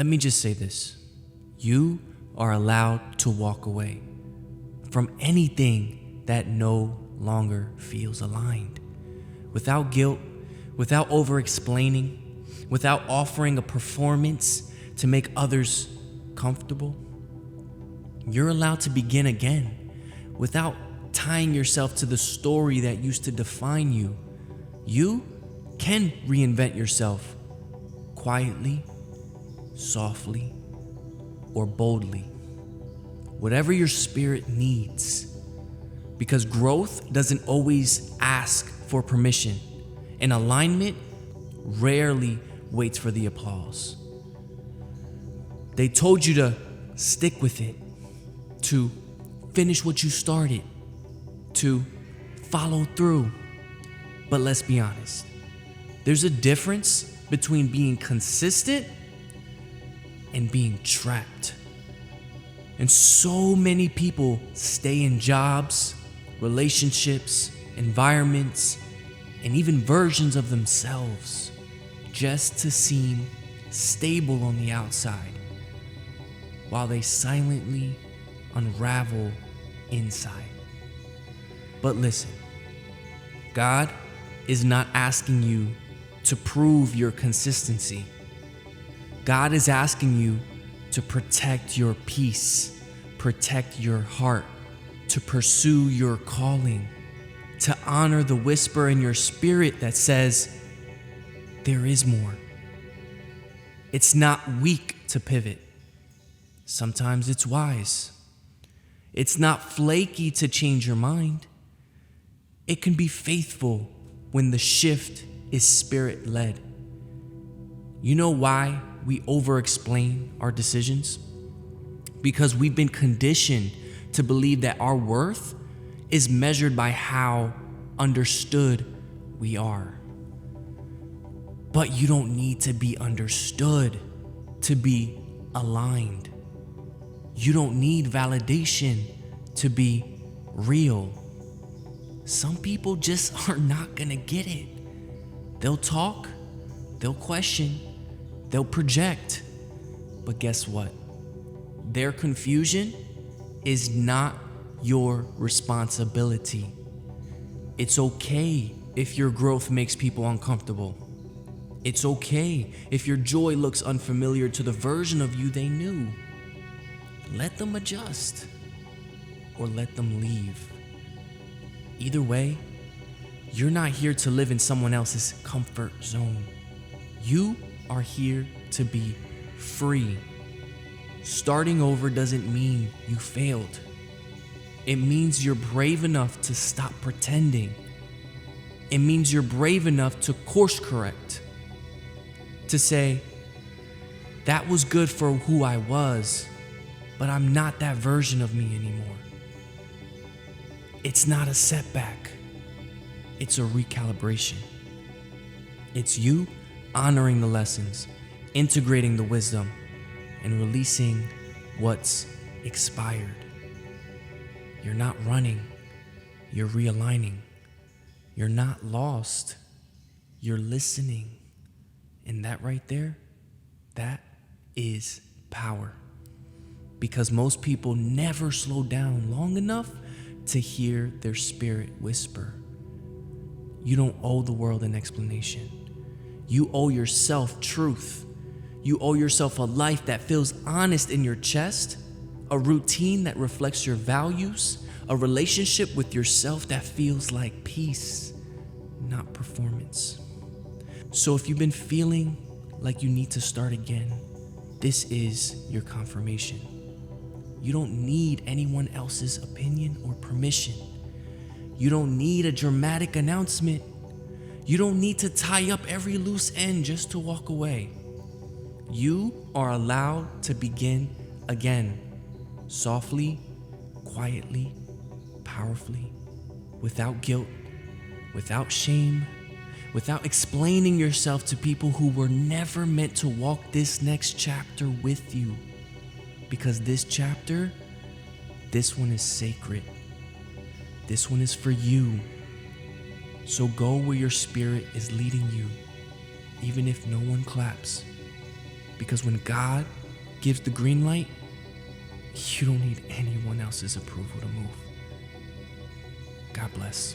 Let me just say this. You are allowed to walk away from anything that no longer feels aligned. Without guilt, without over-explaining, without offering a performance to make others comfortable. You're allowed to begin again without tying yourself to the story that used to define you. You can reinvent yourself quietly, softly, or boldly. Whatever your spirit needs. Because growth doesn't always ask for permission, and alignment rarely waits for the applause. They told you to stick with it, to finish what you started, to follow through. But let's be honest, there's a difference between being consistent and being trapped. And so many people stay in jobs, relationships, environments, and even versions of themselves just to seem stable on the outside, while they silently unravel inside. But listen, God is not asking you to prove your consistency. God is asking you to protect your peace, protect your heart, to pursue your calling, to honor the whisper in your spirit that says, there is more. It's not weak to pivot. Sometimes it's wise. It's not flaky to change your mind. It can be faithful when the shift is spirit-led. You know why we over-explain our decisions? Because we've been conditioned to believe that our worth is measured by how understood we are. But you don't need to be understood to be aligned. You don't need validation to be real. Some people just are not gonna get it. They'll talk, they'll question, they'll project. But guess what? Their confusion is not your responsibility. It's okay if your growth makes people uncomfortable. It's okay if your joy looks unfamiliar to the version of you they knew. Let them adjust or let them leave. Either way, you're not here to live in someone else's comfort zone. You are here to be free. Starting over doesn't mean you failed. It means you're brave enough to stop pretending. It means you're brave enough to course correct. To say, that was good for who I was, but I'm not that version of me anymore. It's not a setback. It's a recalibration. It's you honoring the lessons, integrating the wisdom, and releasing what's expired. You're not running, you're realigning. You're not lost, you're listening. And that right there, that is power. Because most people never slow down long enough to hear their spirit whisper. You don't owe the world an explanation. You owe yourself truth. You owe yourself a life that feels honest in your chest, a routine that reflects your values, a relationship with yourself that feels like peace, not performance. So if you've been feeling like you need to start again, this is your confirmation. You don't need anyone else's opinion or permission. You don't need a dramatic announcement. You don't need to tie up every loose end just to walk away. You are allowed to begin again, softly, quietly, powerfully, without guilt, without shame, without explaining yourself to people who were never meant to walk this next chapter with you. Because this chapter, this one is sacred. This one is for you. So go where your spirit is leading you, even if no one claps. Because when God gives the green light, you don't need anyone else's approval to move. God bless.